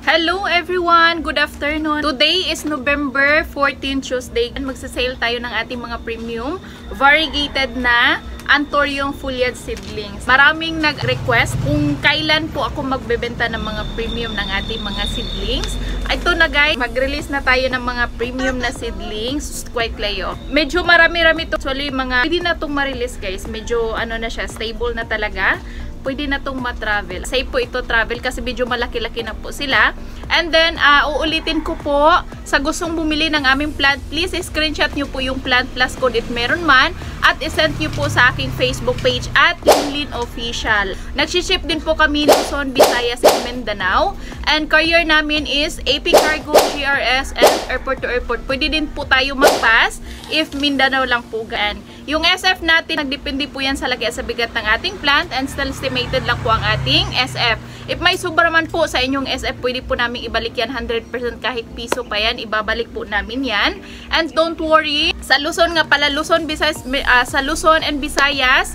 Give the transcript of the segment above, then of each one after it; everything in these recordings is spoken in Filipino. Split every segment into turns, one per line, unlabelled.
Hello everyone! Good afternoon! Today is November 14, Tuesday. Magsasale tayo ng ating mga premium variegated na Anthurium foliage seedlings. Maraming nag-request kung kailan po ako magbebenta ng mga premium ng ating mga seedlings. Ito na guys, mag-release na tayo ng mga premium na seedlings. Quite layo. Medyo marami-rami ito. Actually, pwede na itong ma-release guys. Medyo ano na siya, stable na talaga. Pwede na itong ma-travel. Safe po ito travel kasi medyo malaki-laki na po sila. And then, uulitin ko po, sa gustong bumili ng aming plant, please screenshot nyo po yung plant plus code if meron man. At isend nyo po sa aking Facebook page at Linlin Official. Nag-ship din po kami Luzon, Visayas, and Mindanao. And carrier namin is AP Cargo, GRS, and airport to airport. Pwede din po tayo mag-pass if Mindanao lang po gaan. Yung SF natin, nagdepende po yan sa laki at sa bigat ng ating plant and still estimated lang po ang ating SF. If may sobra man po sa inyong SF, pwede po namin ibalik yan 100% kahit piso pa yan, ibabalik po namin yan. And don't worry, sa Luzon nga pala, Luzon, Visayas, sa Luzon and Visayas,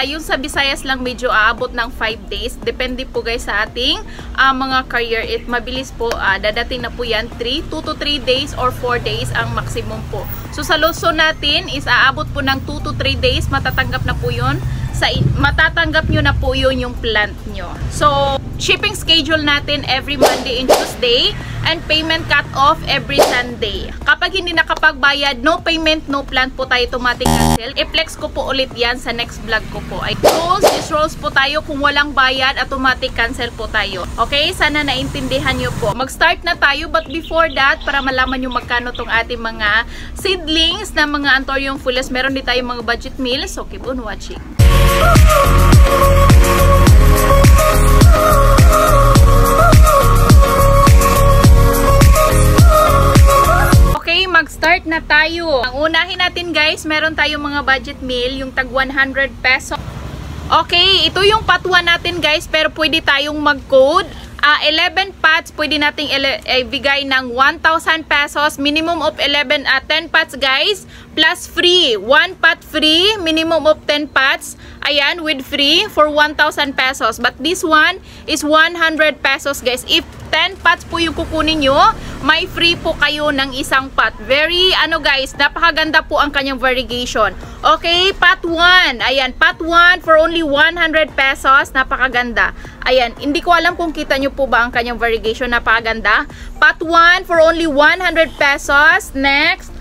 yung sa Visayas lang medyo aabot ng 5 days. Depende po guys sa ating mga carrier. Mabilis po, dadating na po yan 2 to 3 days or 4 days ang maximum po. So sa Luzon natin is aabot po ng 2 to 3 days, matatanggap na po yun. Matatanggap nyo na po yun yung plant nyo. So, shipping schedule natin every Monday and Tuesday and payment cut off every Sunday. Kapag hindi nakapagbayad, no payment, no plant po tayo automatic cancel. I-flex ko po ulit yan sa next vlog ko po. Ay, rules po tayo. Kung walang bayad, automatic cancel po tayo. Okay? Sana naintindihan nyo po. Mag-start na tayo, but before that, para malaman nyo magkano tong ating mga seedlings na mga Anthurium foliage, meron din tayong mga budget meals. So, keep on watching. Okay, mag-start na tayo. Ang unahin natin guys, meron tayong mga budget meal, yung tag 100 peso. Okay, ito yung pot 1 natin guys, pero pwede tayong mag-code. 11 pots, pwede nating ibigay ng 1,000 pesos. Minimum of 10 pots guys. Plus free. 1 pot free. Minimum of 10 pots. Ayan, with free for 1,000 pesos. But this one is 100 pesos guys. If 10 pots po yung kukunin nyo, may free po kayo ng isang pot. Very, guys, napakaganda po ang kanyang variegation. Okay, pot 1. Ayan, pot 1 for only 100 pesos. Napakaganda. Ayan, hindi ko alam kung kita nyo po ba ang kanyang variegation. Napakaganda. Pot 1 for only 100 pesos. Next.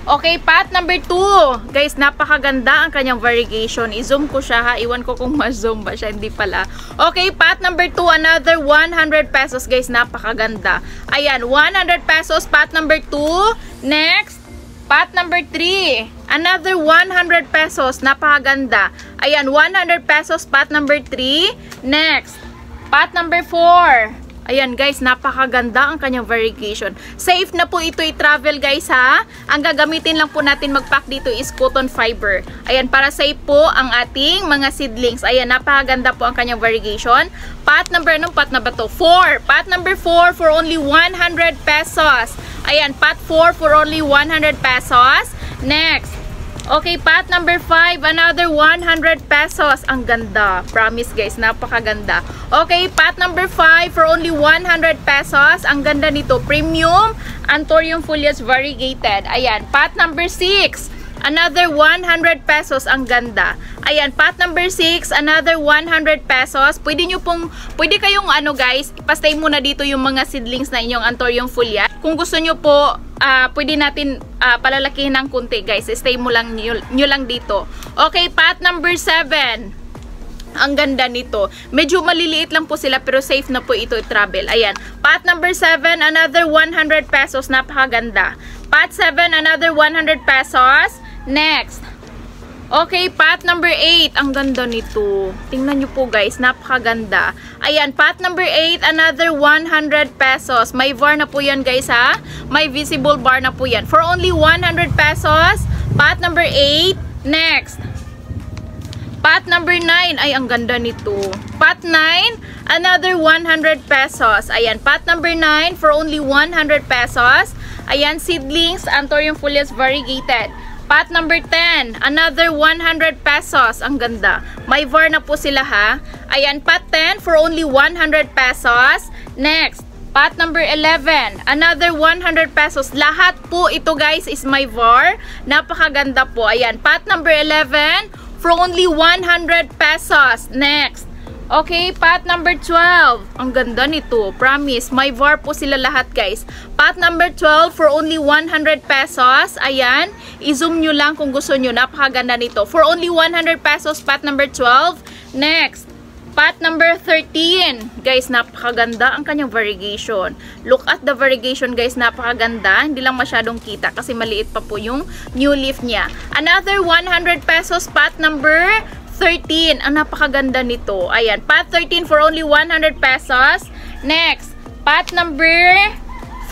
Okay, pot number 2. Guys, napakaganda ang kanyang variegation. I-zoom ko siya ha. Iwan ko kung ma-zoom ba siya. Hindi pala. Okay, pot number 2. Another 100 pesos. Guys, napakaganda. Ayan, 100 pesos. Pot number 2. Next. Pot number 3. Another 100 pesos. Napakaganda. Ayan, 100 pesos. Pot number 3. Next. Pot number 4. Ayan guys, napakaganda ang kanyang variegation. Safe na po ito i-travel guys ha. Ang gagamitin lang po natin mag-pack dito is cotton fiber. Ayan, para safe po ang ating mga seedlings. Ayan, napakaganda po ang kanyang variegation. Pot number, pot na ba to? 4. Pot number 4 for only 100 pesos. Ayan, pot 4 for only 100 pesos. Next. Okay, pot number 5, another 100 pesos. Ang ganda. Promise guys, napakaganda. Okay, pot number 5 for only 100 pesos. Ang ganda nito. Premium Anthurium foliage variegated. Ayan, pot number 6. Another 100 pesos. Ang ganda. Ayan, pot number 6, another 100 pesos. Pwede kayong guys, ipastay muna dito yung mga seedlings na inyong Anthurium foliage. Kung gusto nyo po, pwede natin palalakihin ng kunti guys. Stay mo lang nyo lang dito. Okay, pot number 7. Ang ganda nito. Medyo maliliit lang po sila pero safe na po ito i-travel. Ayan. Pot number 7, another 100 pesos. Napakaganda. Pot 7, another 100 pesos. Next. Okay, pot number 8. Ang ganda nito. Tingnan nyo po guys. Napakaganda. Ayan, pot number 8. Another 100 pesos. May bar na po yan guys ha. May visible bar na po yan. For only 100 pesos. Pot number 8. Next. Pot number 9. Ay, ang ganda nito. Pot 9. Another 100 pesos. Ayan, pot number 9 for only 100 pesos. Ayan, seedlings, Anthurium foliage variegated. Pot number 10, another 100 pesos. Ang ganda. May var na po sila ha. Ayan, pot 10 for only 100 pesos. Next, pot number 11, another 100 pesos. Lahat po ito guys is my VAR. Napakaganda po. Ayan, pot number 11 for only 100 pesos. Next, okay, pot number 12. Ang ganda nito. Promise, my VAR po sila lahat guys. Pot number 12 for only 100 pesos. Ayan, i-zoom nyo lang kung gusto nyo. Napakaganda nito. For only 100 pesos, pot number 12. Next, pot number 13. Guys, napakaganda ang kanyang variegation. Look at the variegation guys, napakaganda. Hindi lang masyadong kita kasi maliit pa po yung new leaf niya. Another 100 pesos, pot number 13. Ang napakaganda nito. Ayan, pot 13 for only 100 pesos. Next, pot number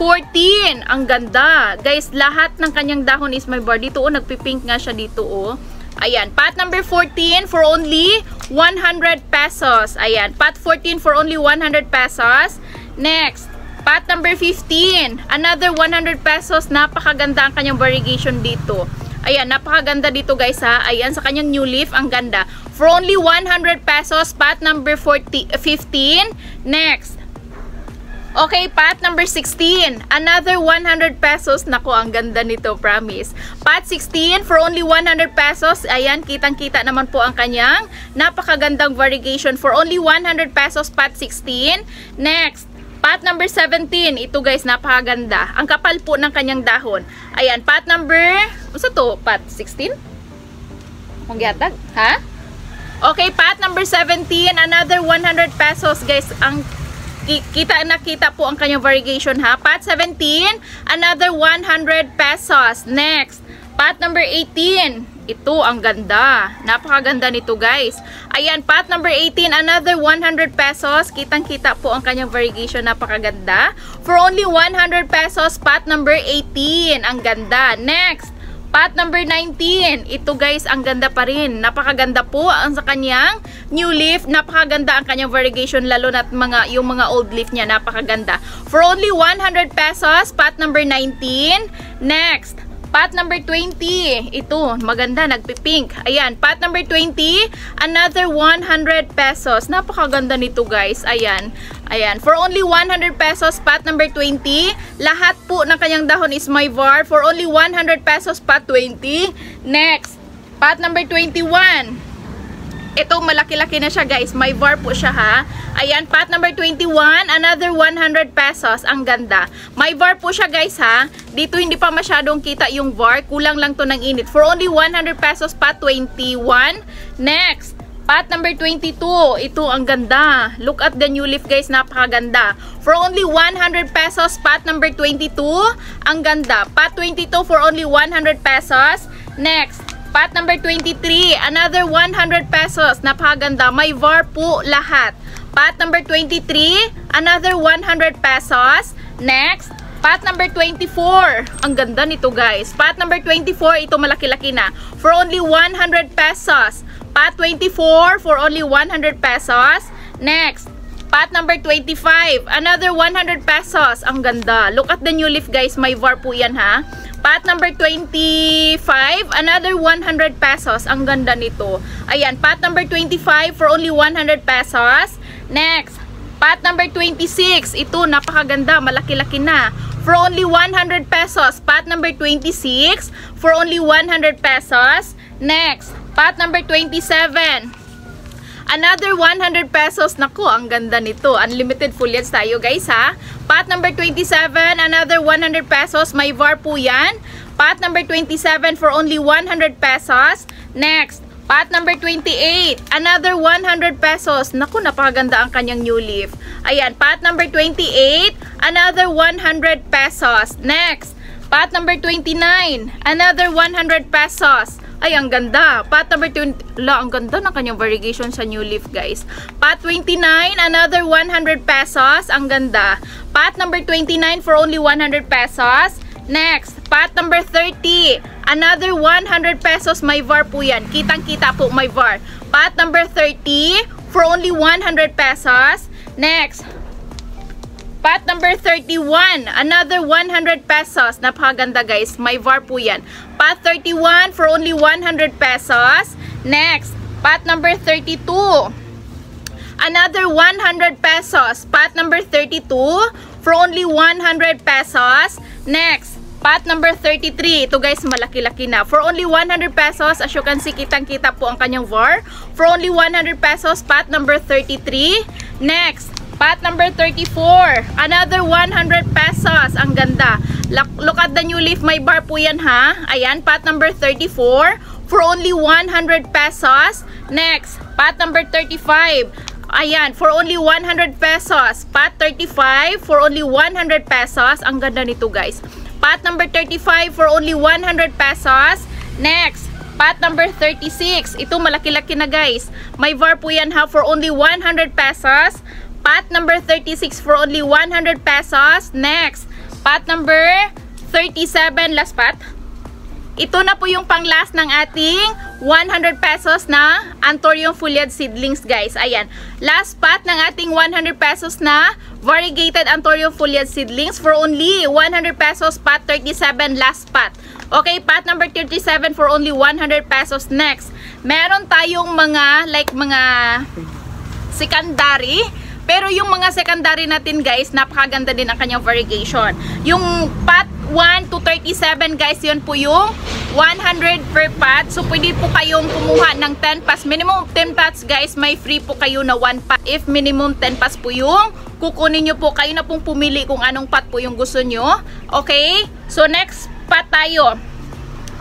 14. Ang ganda. Guys, lahat ng kanyang dahon is my VAR. Dito oh, nagpipink nga siya dito oh. Ayan, pot number 14 for only 100 pesos. Ayan, pot 14 for only 100 pesos. Next, pot number 15. Another 100 pesos. Napakaganda ang kanyang variegation dito. Ayan, napakaganda dito guys ha. Ayan, sa kanyang new leaf, ang ganda. For only 100 pesos, pot number 15. Next, okay, pot number 16. Another 100 pesos. Naku, ang ganda nito, promise. Pot 16 for only 100 pesos. Ayan, kitang-kita naman po ang kanyang napakagandang variegation. For only 100 pesos, pot 16. Next, pot number 17. Ito guys, napakaganda. Ang kapal po ng kanyang dahon. Ayan, pot number, ano to? Pot 16? Ang gatag? Ha? Okay, pot number 17. Another 100 pesos guys. Ang kita po ang kanyang variegation ha. Pot 17, another 100 pesos. Next, pot number 18. Ito, ang ganda. Napakaganda nito guys. Ayan, pot number 18, another 100 pesos. Kitang-kita po ang kanyang variegation. Napakaganda. For only 100 pesos, pot number 18. Ang ganda. Next, pot number 19. Ito guys, ang ganda pa rin. Napakaganda po ang sa kanyang new leaf. Napakaganda ang kanyang variegation, lalo na yung mga old leaf niya. Napakaganda. For only 100 pesos, pot number 19. Next, pot number 20. Ito, maganda, nagpipink. Ayan, pot number 20. Another 100 pesos. Napakaganda nito guys. Ayan. Ayan, for only 100 pesos, pot number 20. Lahat po ng kanyang dahon is my VAR. For only 100 pesos, pot 20. Next, pot number 21. Ito, malaki-laki na siya guys. My VAR po siya ha. Ayan, pot number 21. Another 100 pesos. Ang ganda. My VAR po siya guys ha. Dito hindi pa masyadong kita yung VAR. Kulang lang to ng init. For only 100 pesos, pot 21. Next, pot number 22. Ito, ang ganda. Look at the new leaf guys. Napakaganda. For only 100 pesos, pot number 22. Ang ganda. Pot 22 for only 100 pesos. Next, pot number 23. Another 100 pesos. Napakaganda. May VAR po lahat. Pot number 23. Another 100 pesos. Next, pot number 24. Ang ganda nito guys. Pot number 24. Ito, malaki-laki na. For only 100 pesos. Pot 24 for only 100 pesos. Next, pot number 25. Another 100 pesos. Ang ganda. Look at the new leaf guys. May VAR po yan ha. Pot number 25. Another 100 pesos. Ang ganda nito. Ayan, pot number 25 for only 100 pesos. Next, pot number 26. Ito, napakaganda. Malaki-laki na. For only 100 pesos. Pot number 26 for only 100 pesos. Next, pot number 27. Another 100 pesos. Naku, ang ganda nito. Unlimited foliage tayo guys ha. Pot number 27. Another 100 pesos. May VAR po yan. Pot number 27 for only 100 pesos. Next, pot number 28. Another 100 pesos. Naku, napakaganda ang kanyang new leaf. Ayan, pot number 28. Another 100 pesos. Next, pot number 29. Another 100 pesos. Ay, ang ganda. Pot number 20. La, ang ganda ng kanyang variegation sa new leaf, guys. Pot 29, another 100 pesos. Ang ganda. Pot number 29 for only 100 pesos. Next, pot number 30. Another 100 pesos. May VAR po yan. Kitang-kita po may VAR. Pot number 30 for only 100 pesos. Next, pot number 31. Another 100 pesos. Napakaganda, guys. May VAR po yan. Pot 31 for only 100 pesos. Next, pot number 32. Another 100 pesos. Pot number 32 for only 100 pesos. Next, pot number 33. Ito guys, malaki-laki na. For only 100 pesos. As you can see, kitang-kita po ang kanyang VAR. For only 100 pesos, pot number 33. Next, pot number 34. Another 100 pesos. Ang ganda. Look at the new leaf. May bar po yan ha. Ayan, pot number 34. For only 100 pesos. Next, pot number 35. Ayan, for only 100 pesos. Pot 35 for only 100 pesos. Ang ganda nito guys. Pot number 35 for only 100 pesos. Next, pot number 36. Ito malaki-laki na guys. May VAR po yan ha for only 100 pesos. Pot number 36 for only 100 pesos. Next, pot number 37. Last pot. Ito na po yung pang last ng ating 100 pesos na Anthurium foliage seedlings guys. Ayan. Last pot ng ating 100 pesos na variegated Anthurium foliage seedlings for only 100 pesos. Pot 37 last pot. Okay, pot number 37 for only 100 pesos. Next, meron tayong mga secondary. Pero yung mga secondary natin guys, napakaganda din ang kanyang variegation. Yung pot 1 to 37 guys, yun po yung 100 per pot. So pwede po kayong kumuha ng 10 pots. Minimum 10 pots guys, may free po kayo na 1 pot. If minimum 10 pots po yung kukunin nyo po, kayo na pong pumili kung anong pot po yung gusto nyo. Okay? So next pot tayo.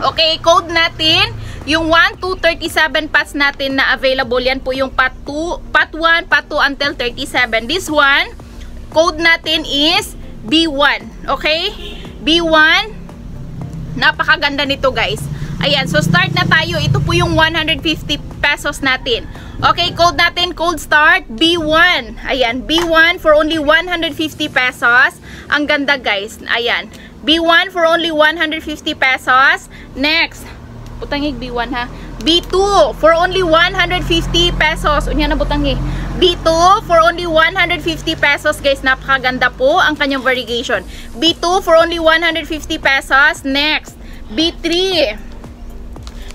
Okay, code natin. Yung 1 to 37 pots natin na available, yan po yung pot 2, pot 1, pot 2 until 37. This one, code natin is B1. Okay? B1. Napakaganda nito guys. Ayan, so start na tayo. Ito po yung 150 pesos natin. Okay, code natin, code start, B1. Ayan, B1 for only 150 pesos. Ang ganda guys. Ayan, B1 for only 150 pesos. Next, butangig B1 ha. B2 for only 150 pesos. Unya na butangig. B2 for only 150 pesos guys. Napakaganda po ang kanyang variegation. B2 for only 150 pesos. Next, B3.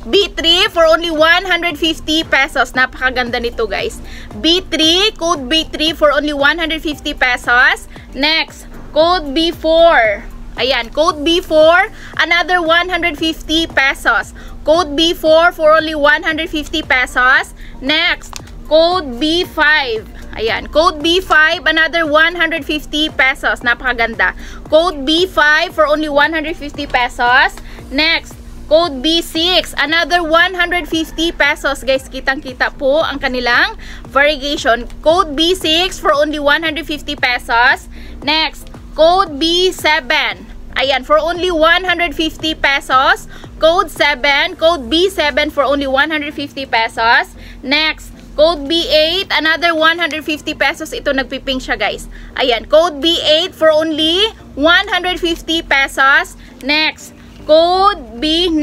B3 for only 150 pesos. Napakaganda nito guys. B3, code B3 for only 150 pesos. Next, code B4. Ayan, code B4, another 150 pesos. Code B4 for only 150 pesos. Next, code B5. Ayan, code B5, another 150 pesos. Napakaganda. Code B5 for only 150 pesos. Next, code B6, another 150 pesos. Guys, kitang-kita po ang kanilang variegation. Code B6 for only 150 pesos. Next, code B7. Ayan, for only 150 pesos. Code 7. Code B7 for only 150 pesos. Next, code B8. Another 150 pesos. Ito, nagpiping siya, guys. Ayan, code B8 for only 150 pesos. Next, code B9.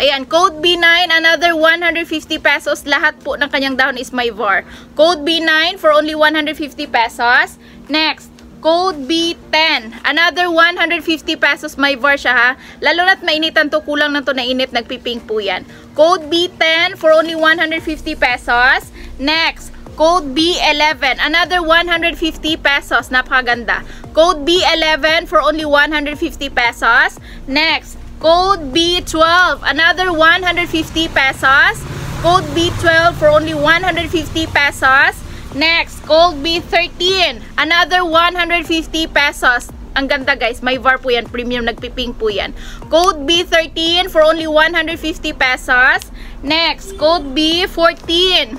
Ayan, code B9. Another 150 pesos. Lahat po ng kanyang dahon is may VAR. Code B9 for only 150 pesos. Next, code B10. Another 150 pesos. May VAR siya ha. Lalo na't mainitan to. Kulang na to na init. Nagpiping po yan. Code B10 for only 150 pesos. Next, code B11. Another 150 pesos. Napakaganda. Code B11 for only 150 pesos. Next, code B12. Another 150 pesos. Code B12 for only 150 pesos. Next, code B13. Another 150 pesos. Ang ganda guys, may VAR po yan. Premium, nagpiping po yan. Code B13 for only 150 pesos. Next, code B14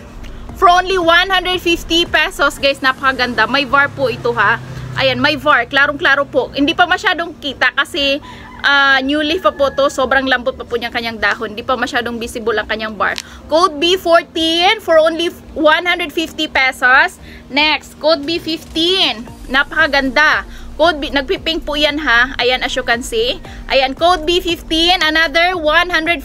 for only 150 pesos. Guys, napakaganda. May VAR po ito ha. Ayan, may VAR. Klarong-klaro po. Hindi pa masyadong kita kasi new leaf pa po to. Sobrang lambot pa po niyang kanyang dahon. Hindi pa masyadong visible ang kanyang bar. Code B14 for only 150 pesos. Next, code B15. Napakaganda. Code B, nagpiping po yan ha. Ayan, as you can see. Ayan, code B15, another 150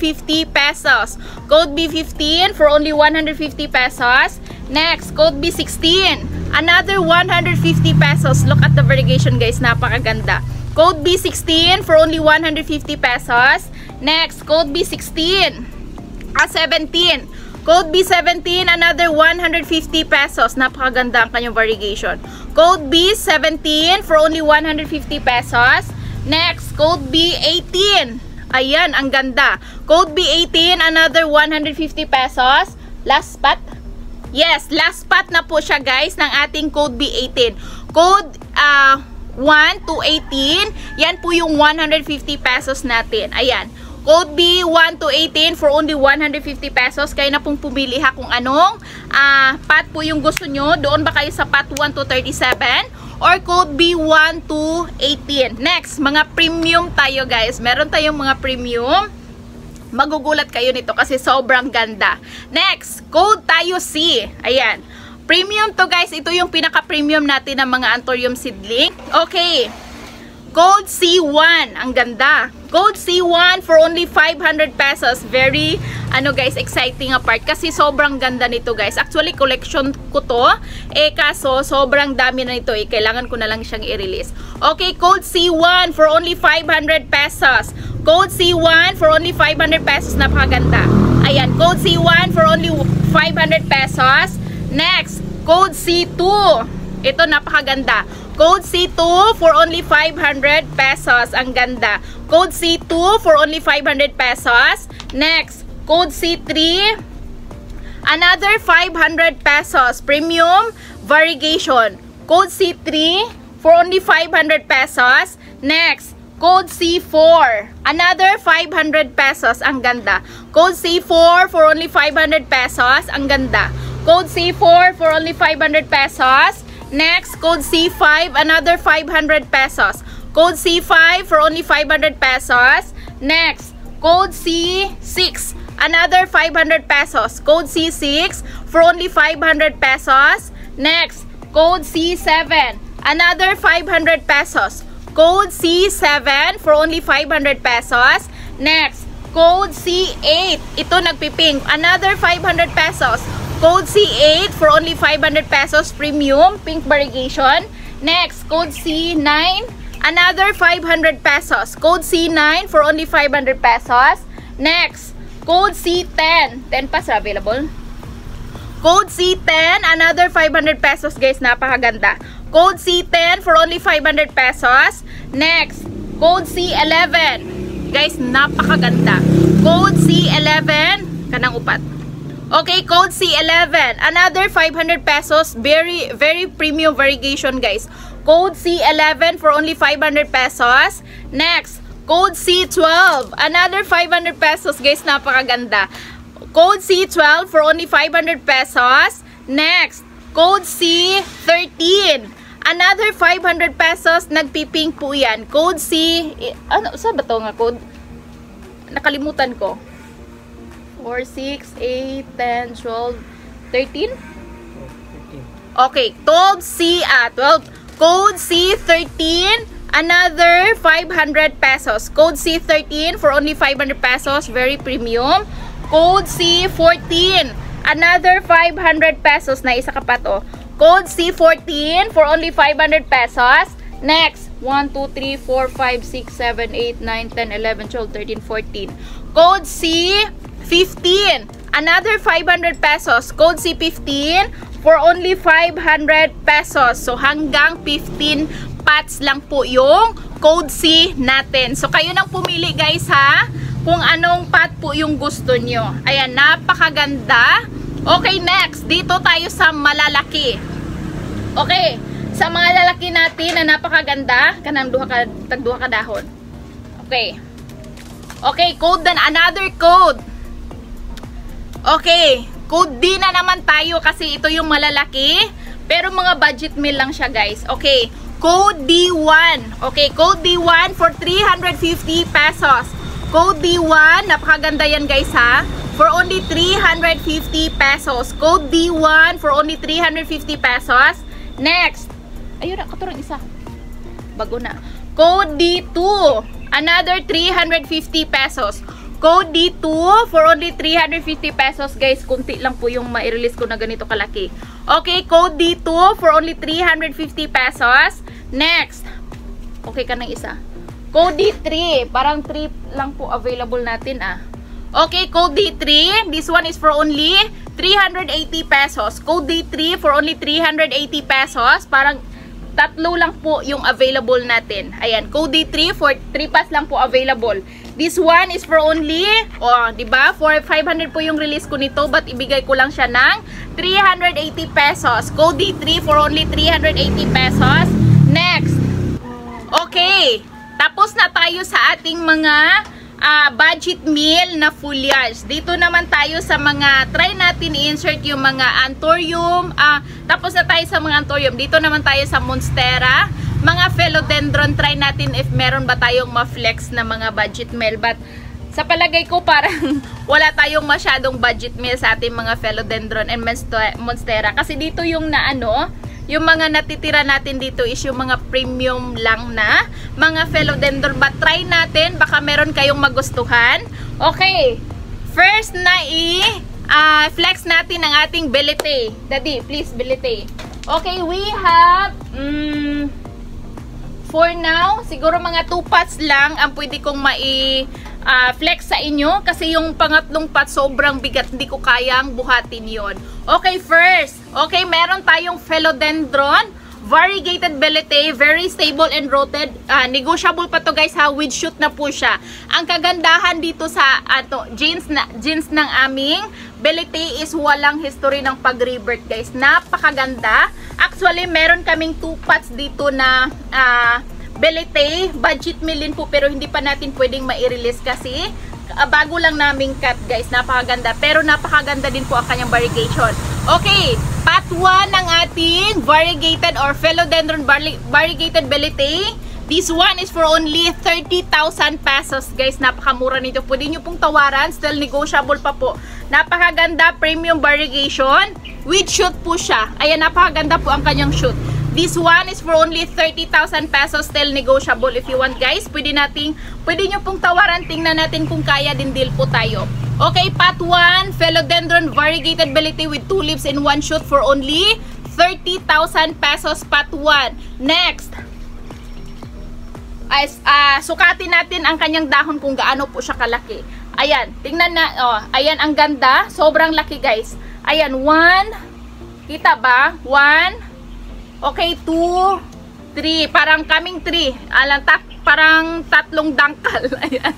pesos. Code B15 for only 150 pesos. Next, code B16, another 150 pesos. Look at the variegation guys, napakaganda. Code B16 for only 150 pesos. Next, code B16, 17. Code B17, another 150 pesos. Napakaganda ang kanyang variegation. Code B17 for only 150 pesos. Next, code B18. Ayan, ang ganda. Code B18, another 150 pesos. Last spot. Yes, last spot na po siya guys ng ating code B18. Code 1 to 18, yan po yung 150 pesos natin. Ayan. Code B 1 to 18 for only 150 pesos. Kaya na pong pumili ha kung anong pot po yung gusto nyo. Doon ba kayo sa pot 1 to 37 or code B 1 to 18. Next, mga premium tayo guys. Meron tayong mga premium. Magugulat kayo nito kasi sobrang ganda. Next, code tayo C. Ayan. Premium to guys. Ito yung pinaka-premium natin ng mga Anthurium seedling. Okay. Code C1. Ang ganda. Code C1 for only 500 pesos. Very, guys, exciting apart. Kasi sobrang ganda nito, guys. Actually, collection ko to. Kaso, sobrang dami na nito. Kailangan ko na lang siyang i-release. Okay, code C1 for only 500 pesos. Code C1 for only 500 pesos. Napakaganda. Ayan, code C1 for only 500 pesos. Next, code C2. Ito, napakaganda. Code C2 for only 500 pesos. Ang ganda. Code C2 for only 500 pesos. Next, code C3. Another 500 pesos. Premium variegation. Code C3 for only 500 pesos. Next, code C4. Another 500 pesos. Ang ganda. Code C4 for only 500 pesos. Ang ganda. Code C4 for only 500 pesos. Next, code C5, another 500 pesos. Code C5 for only 500 pesos. Next, code C6, another 500 pesos. Code C6 for only 500 pesos. Next, code C7, another 500 pesos. Code C7 for only 500 pesos. Next, code C8, ito nagpipink, another 500 pesos. Code C8 for only 500 pesos, premium, pink variegation. Next, code C9, another 500 pesos. Code C9 for only 500 pesos. Next, code C10, 10 pas available. Code C10, another 500 pesos guys, napakaganda. Code C10 for only 500 pesos. Next, code C11. Guys, napakaganda. Code C11, kanang upat. Okay, code C11. Another 500 pesos. Very, very premium variegation, guys. Code C11 for only 500 pesos. Next, code C12. Another 500 pesos, guys. Napakaganda. Code C12 for only 500 pesos. Next, code C13. Another 500 pesos. Nagpipink po yan. Code C... Ano, saan ba ito nga code? Nakalimutan ko. 4, 6, 8, 10, 12, 13? Okay, 12. Code C13, another 500 pesos. Code C13 for only 500 pesos, very premium. Code C14, another 500 pesos na isa ka pa to. Code C14 for only 500 pesos. Next, 1, 2, 3, 4, 5, 6, 7, 8, 9, 10, 11, 12, 13, 14. Code C15, another 500 pesos. Code C15 for only 500 pesos. So, hanggang 15 pots lang po yung code C natin. So, kayo nang pumili guys ha, kung anong pot po yung gusto nyo. Ayan, napakaganda. Okay, next, dito tayo sa malalaki. Okay, sa mga lalaki natin na napakaganda, kanang tagduha ka dahon. Okay. Okay, code dan, another code. Okay, code D na naman tayo kasi ito yung malalaki. Pero mga budget meal lang siya guys. Okay, code D1. Okay, code D1 for 350 pesos. Code D1, napakaganda yan guys ha. For only 350 pesos. Code D1 for only 350 pesos. Next, ayun na, katurang isa. Bago na. Code D2, another 350 pesos. Code D2 for only 350 pesos. Guys, kunti lang po yung ma-release ko na ganito kalaki. Okay, code D2 for only 350 pesos. Next. Okay ka ng isa. Code D3. Parang 3 lang po available natin ah. Okay, code D3. This one is for only 380 pesos. Code D3 for only 380 pesos. Parang tatlo lang po yung available natin. Ayan, code D3 for 3 pass lang po available. This one is for only, diba? For 500 po yung release ko nito, but ibigay ko lang siya ng 380 pesos. Code D3 for only 380 pesos. Next. Okay. Tapos na tayo sa ating mga budget meal na foliage. Dito naman tayo sa mga, try natin i-insert yung mga anthurium. Tapos na tayo sa mga anthurium. Dito naman tayo sa monstera. Mga philodendron, try natin if meron ba tayong ma-flex na mga budget meal. But sa palagay ko parang wala tayong masyadong budget meal sa ating mga philodendron and monstera. Kasi dito yung yung mga natitira natin dito is yung mga premium lang na mga philodendron. But try natin, baka meron kayong magustuhan. Okay, first na flex natin ang ating belete. Daddy, please, belete. Okay, we have for now, siguro mga 2 pots lang ang pwede kong flex sa inyo kasi yung pangatlong pot sobrang bigat, hindi ko kayang buhatin yon. Okay, first, okay, meron tayong philodendron variegated belete, very stable and rooted. Negotiable pa to guys ha, with shoot na po siya. Ang kagandahan dito sa jeans ng aming belete is walang history ng pag-rebirth guys. Napakaganda. Actually, meron kaming 2 pots dito na belete, budget meal din po, pero hindi pa natin pwedeng ma-release kasi bago lang naming cut guys. Napakaganda, pero napakaganda din po ang kanyang variegation. Okay, pot 1 ng ating variegated or philodendron variegated belete. This one is for only 30,000 pesos guys. Napakamura nito, pwede nyo pong tawaran, still negotiable pa po. Napakaganda, premium variegation with shoot po siya. Ayan, napakaganda po ang kanyang shoot. This one is for only 30,000 pesos, still negotiable if you want guys. Pwede nyo pong tawaran, tingnan natin kung kaya din deal po tayo. Okay, pot 1, philodendron variegated belete with 2 leaves in 1 shoot for only 30,000 pesos, pot 1. Next, sukatin natin ang kanyang dahon kung gaano po siya kalaki. Ayan, tingnan na, ayan ang ganda, sobrang laki guys. Ayan, 1, kita ba? 1, okay, 2, 3, parang kaming 3, parang tatlong dangkal. Ayan,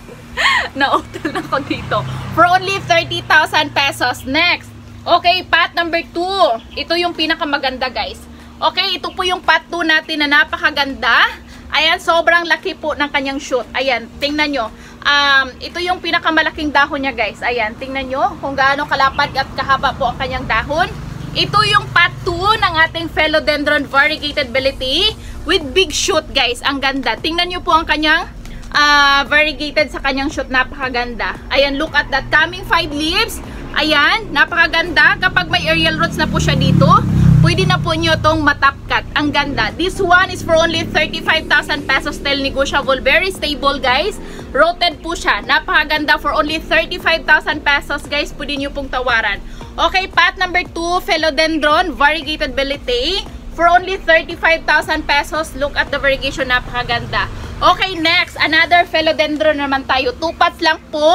nautol ako dito. For only 30,000 pesos. Next, okay, pot number 2. Ito yung pinakamaganda guys. Okay, ito po yung pot 2 natin na napakaganda. Ayan, sobrang laki po ng kanyang shoot. Ayan, tingnan nyo. Ito yung pinakamalaking dahon niya guys. Ayan, tingnan nyo kung gaano kalapad at kahaba po ang kanyang dahon. Ito yung pot 2 ng ating philodendron variegated belete with big shoot guys. Ang ganda. Tingnan nyo po ang kanyang variegated sa kanyang shoot. Napakaganda. Ayan, look at that. Coming 5 leaves. Ayan, napakaganda. Kapag may aerial roots na po siya dito, pwede na po nyo itong matapkat. Ang ganda. This one is for only 35,000 pesos, still negotiable. Very stable guys. Rooted po siya. Napakaganda for only 35,000 pesos guys. Pwede nyo pong tawaran. Okay, pot number 2, philodendron variegated belete for only 35,000 pesos. Look at the variegation. Napakaganda. Okay, next, another philodendron naman tayo. 2 pots lang po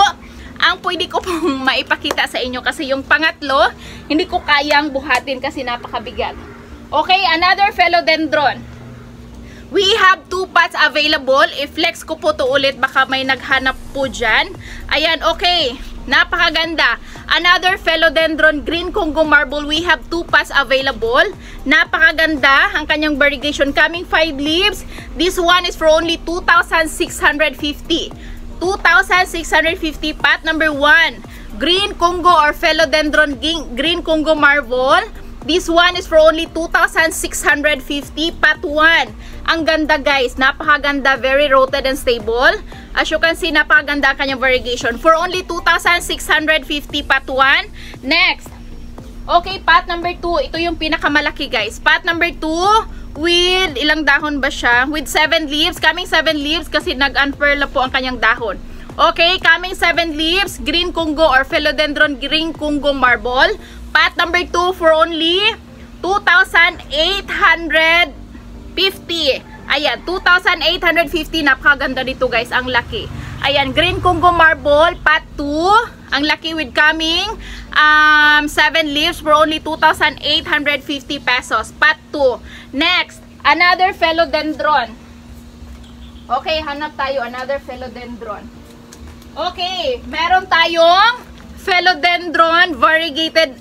ang pwede ko pong maipakita sa inyo kasi yung pangatlo, hindi ko kayang buhatin kasi napakabigat. Okay, another philodendron. We have 2 pots available. I-flex ko po to ulit, baka may naghanap po dyan. Ayan, okay. Napakaganda. Another philodendron green Congo marble. We have 2 pots available. Napakaganda ang kanyang variegation. Coming 5 leaves. This one is for only 2,650. 2,650. Pot number 1. Green Congo or philodendron green Congo marble. This one is for only 2,650. Pot 1. Ang ganda guys. Napakaganda. Very rooted and stable. As you can see, napakaganda ang kanyang variegation. For only 2,650. Pot 1. Next. Okay, pot number 2. Ito yung pinakamalaki guys. Pot number 2 with, ilang dahon ba siya? With 7 leaves. Coming 7 leaves kasi nag-unfurl na po ang kanyang dahon. Okay, coming 7 leaves. Green Congo or philodendron green Congo marble. Pot number 2 for only 2,850. Ayan, 2,850. Napakaganda dito guys. Ang laki. Ayan, green Congo marble. Pot 2. Ang laki with coming 7 leaves for only 2,850 pesos. Pot 2. Next, another philodendron. Okay, hanap tayo another philodendron. Okay, meron tayong philodendron variegated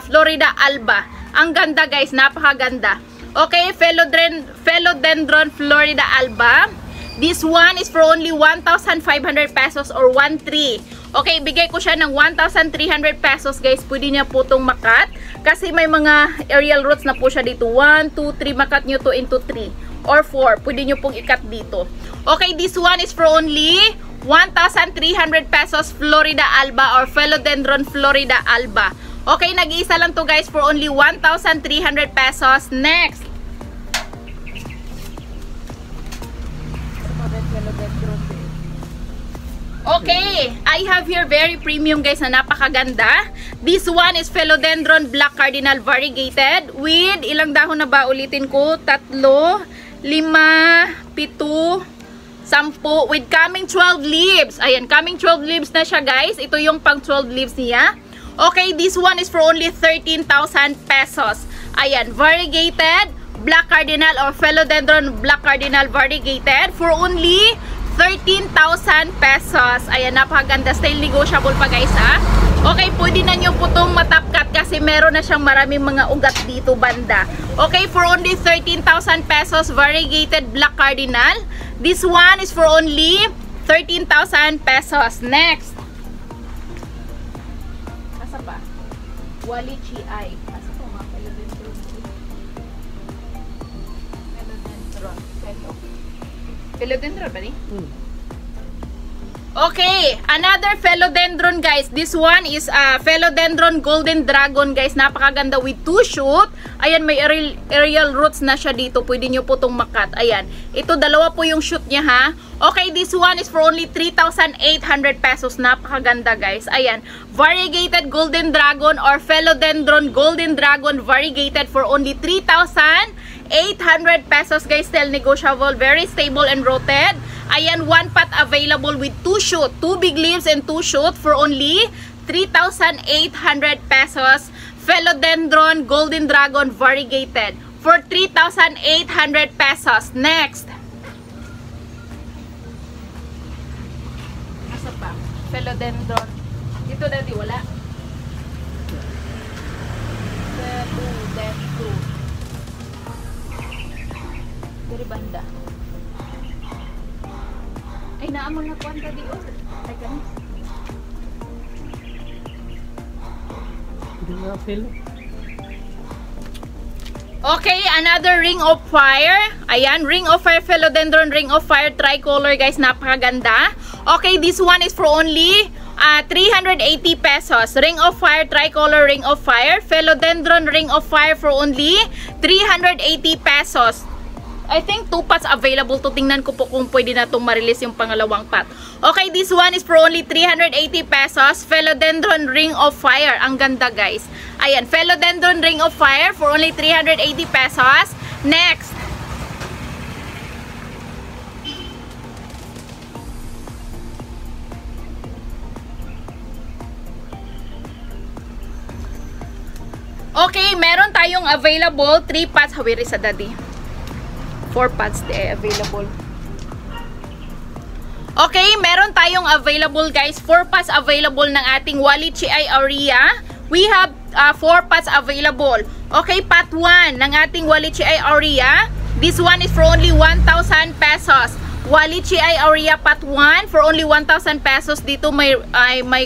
Florida alba. Ang ganda guys, napakaganda. Okay, philodendron Florida alba. This one is for only 1,500 pesos or 1.3. Okay, bigay ko siya ng 1,300 pesos guys. Pwede niya po itong makat. Kasi may mga aerial roots na po siya dito. 1, 2, 3. Makat nyo to into 3 or 4. Pwede nyo pong ikat dito. Okay, this one is for only 1,300 pesos Florida alba or philodendron Florida alba. Okay, nag-iisa lang to guys for only 1,300 pesos. Next. Okay, I have here very premium guys na napakaganda. This one is philodendron black cardinal variegated with ilang dahon na ba ulitin ko? 3, 5, 7, 10 with coming 12 leaves. Ayan, coming 12 leaves na siya guys. Ito yung pang 12 leaves niya. Okay, this one is for only 13,000 pesos. Ayan, variegated black cardinal or philodendron black cardinal variegated for only 13,000 pesos. Ayan, napakaganda. Style negotiable pa guys ha. Okay, pwede na nyo po itong matapkat kasi meron na siyang maraming mga ugat dito banda. Okay, for only 13,000 pesos variegated black cardinal. This one is for only 13,000 pesos. Next. Asa pa? Walichi ay. Asa po mga philodendron? Philodendron ba ni? Okay, another philodendron guys. This one is philodendron golden dragon guys. Napakaganda with 2 shoot. Ayan, may aerial roots na siya dito. Pwede nyo po itong makat. Ayan, ito dalawa po yung shoot niya ha. Okay, this one is for only 3,800 pesos. Napakaganda guys. Ayan, variegated golden dragon or philodendron golden dragon variegated for only 3,800 pesos guys. Still negotiable, very stable and rooted. Ayan, 1 pot available with 2 shoot, 2 big leaves and 2 shoot for only 3,800 pesos. Philodendron golden dragon variegated for 3,800 pesos. Next. Asa pa? Philodendron. Dito dati wala. Philodendron. Dari banda. Ay, naamon na kuwan ka diyo. Ay, kani. Okay, another ring of fire. Ayan, ring of fire, philodendron ring of fire tricolor guys. Napakaganda. Okay, this one is for only 380 pesos. Ring of fire, tricolor ring of fire. Philodendron ring of fire for only 380 pesos. I think 2 pots available to. Tingnan ko po kung pwede na itong ma-release yung pangalawang pot. Okay, this one is for only 380 pesos. Philodendron ring of fire. Ang ganda guys. Ayan, philodendron ring of fire for only 380 pesos. Next. Okay, meron tayong available 3 pots. Hawiri sa daddy. 4 pots available. Okay, meron tayong available guys. 4 pots available ng ating Walichi aurea. We have 4 pots available. Okay, pot 1 ng ating Walichi aurea. This one is for only 1,000 pesos. Walichi aurea pot 1 for only 1,000 pesos. Dito may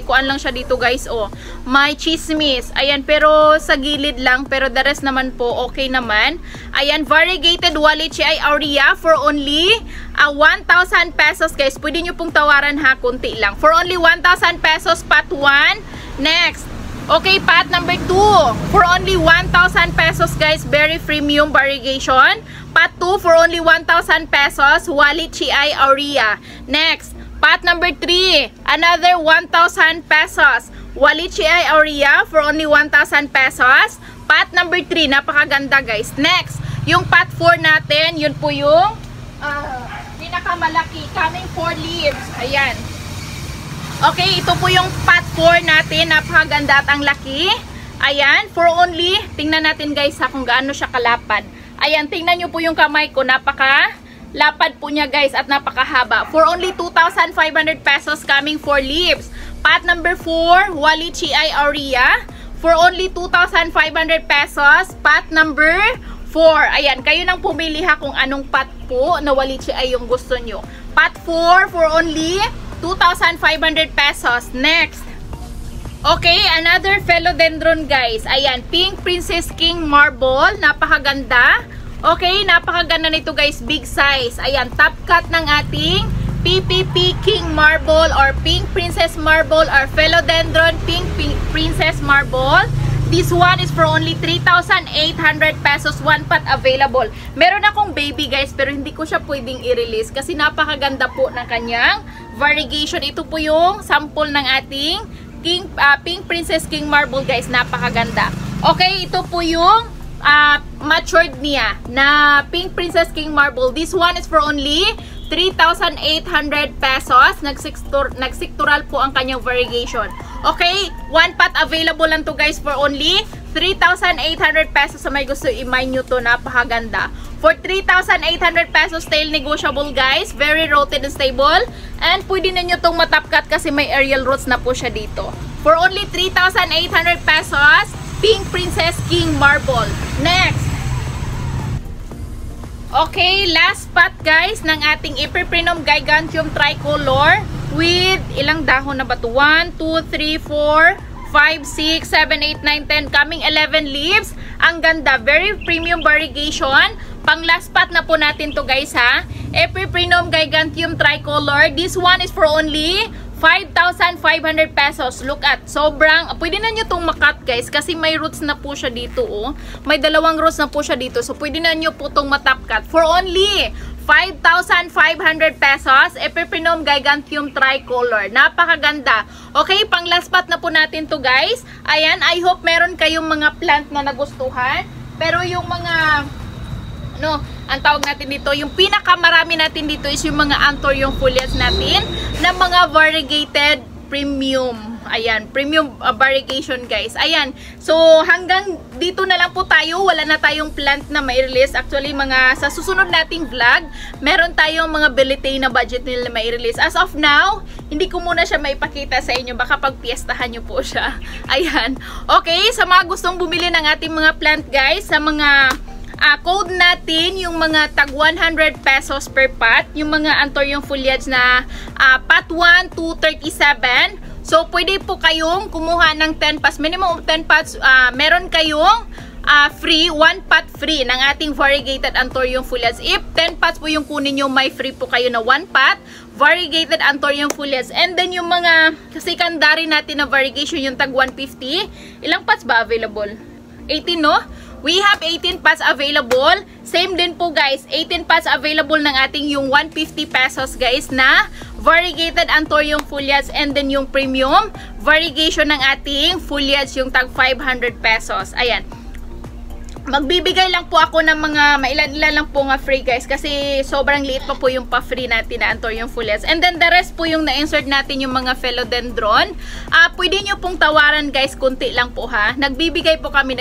kuan lang siya dito guys. Oh, may chismis. Ayan, pero sa gilid lang. Pero the rest naman po okay naman. Ayan, variegated Walichi aurea for only 1,000 pesos guys. Pwede nyo pong tawaran ha, kunti lang. For only 1,000 pesos pot 1. Next. Okay, pot number 2 for only 1,000 pesos guys. Very premium variegation. Pot 2 for only 1,000 pesos. Walichi aurea. Next, pot number 3, another 1,000 pesos. Walichi aurea for only 1,000 pesos. Pot number 3, napakaganda guys. Next, yung pot 4 natin, yun po yung pinakamalaki, coming 4 leaves. Ayan. Okay, ito po yung pot 4 natin. Napakaganda at ang laki. Ayan, for only, tingnan natin guys ha kung gaano siya kalapad. Ayan, tingnan nyo po yung kamay ko. Napaka-lapad po niya guys at napakahaba. For only 2,500 pesos coming 4 leaves. Pot number 4, Walichi Aurea. For only 2,500 pesos. Pot number 4. Ayan, kayo nang pumili ha kung anong pot po na Walichi ay yung gusto nyo. Pot 4 for only 2,500 pesos. Next. Okay, another philodendron guys. Ayan, Pink Princess King Marble. Napakaganda. Okay, napakaganda nito guys. Big size. Ayan, top cut ng ating PPP King Marble or Pink Princess Marble or Philodendron Pink Princess Marble. This one is for only 3,800 pesos. One pot available. Meron akong baby guys pero hindi ko siya pwedeng i-release kasi napakaganda po ng kanyang variegation. Ito po yung sample ng ating Pink Princess King Marble guys. Napakaganda. Okay, ito po yung matured niya na Pink Princess King Marble. This one is for only 3,800 pesos. Nagsiktural po ang kanyang variegation. Okay, one pot available lang to guys for only 3,800 pesos. Sa may gusto i-mine nyo to, napakaganda. For 3,800 pesos, tail negotiable guys. Very rooted and stable. And pwede na nyo itong matapkat kasi may aerial roots na po siya dito. For only 3,800 pesos, Pink Princess King Marble. Next. Okay, last pot guys ng ating Epipremnum Giganteum Tricolor with ilang dahon na ba ito? 1, 2, 3, 4, 5, 6, 7, 8, 9, 10, coming 11 leaves. Ang ganda, very premium variegation. Pang last pot na po natin to guys ha. Epipremnum Giganteum Tricolor. This one is for only 5,500 pesos. Look at, sobrang, pwede na nyo itong makat guys kasi may roots na po siya dito oh. May dalawang roots na po siya dito. So pwede na nyo po itong matapkat. For only 5,500 pesos, Epipremnum Giganteum Tricolor. Napakaganda. Okay, pang last spot na po natin to guys. Ayan, I hope meron kayong mga plant na nagustuhan. Pero yung mga, ang tawag natin dito, yung pinakamarami natin dito is yung mga anthurium foliage natin na mga variegated premium. Ayan, premium variegation guys. Ayan, so hanggang dito na lang po tayo. Wala na tayong plant na mai-release. Actually, sa susunod nating vlog, meron tayong mga bilitay na budget nila na mai-release. As of now, hindi ko muna siya maipakita sa inyo. Baka pagpiestahan nyo po siya. Ayan. Okay, sa mga gustong bumili ng ating mga plant guys, sa mga code natin, yung mga tag 100 pesos per pot, yung mga anthurium foliage na pot 1 to 37. So, pwede po kayong kumuha ng 10 pots. Minimum of 10 pots. Meron kayong free, 1 pot free ng ating variegated anthurium foliage. If 10 pots po yung kunin nyo, may free po kayo na 1 pot variegated anthurium foliage. And then yung mga secondary natin na variegation, yung tag 150. Ilang pots ba available? 18, no? We have 18 pots available. Same din po guys, 18 pots available ng ating yung 150 pesos guys na variegated anthurium foliage, and then yung premium variegation ng ating foliage yung tag 500 pesos. Ayan. Magbibigay lang po ako ng mga mailan-ilan lang po nga free guys kasi sobrang liit pa po yung pa-free natin na anthurium foliage. And then the rest po yung na-insert natin yung mga philodendron. Pwede nyo pong tawaran guys, kunti lang po ha. Nagbibigay po kami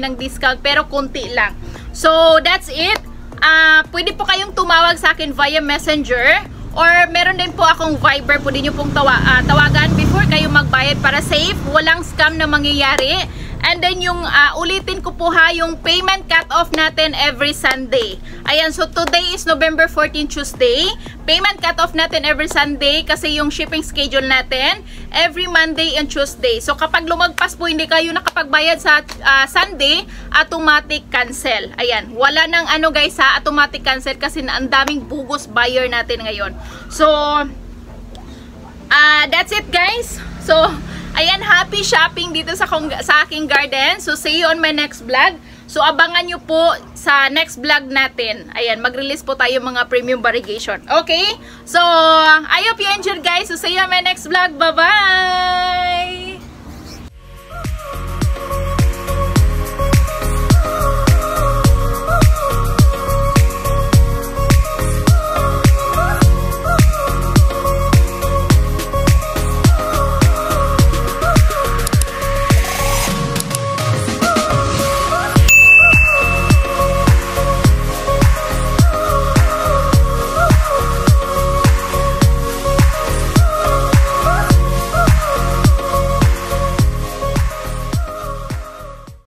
ng discount pero kunti lang. So that's it. Pwede po kayong tumawag sa akin via Messenger or meron din po akong Viber. Pwede nyo pong tawagan before kayo magbayad para safe, walang scam na mangyayari. And then yung ulitin ko po ha, yung payment cut-off natin every Sunday. Ayan, so today is November 14, Tuesday. Payment cut-off natin every Sunday kasi yung shipping schedule natin every Monday and Tuesday. So kapag lumagpas po hindi kayo nakapagbayad sa Sunday, automatic cancel. Ayan, wala nang guys ha, automatic cancel kasi ang daming bugos buyer natin ngayon. So, that's it guys. So, ayan, happy shopping dito sa aking garden. So, see you on my next vlog. So, abangan nyo po sa next vlog natin. Ayan, mag-release po tayo mga premium variegation. Okay? So, I hope you enjoyed guys. So, see you on my next vlog. Bye-bye!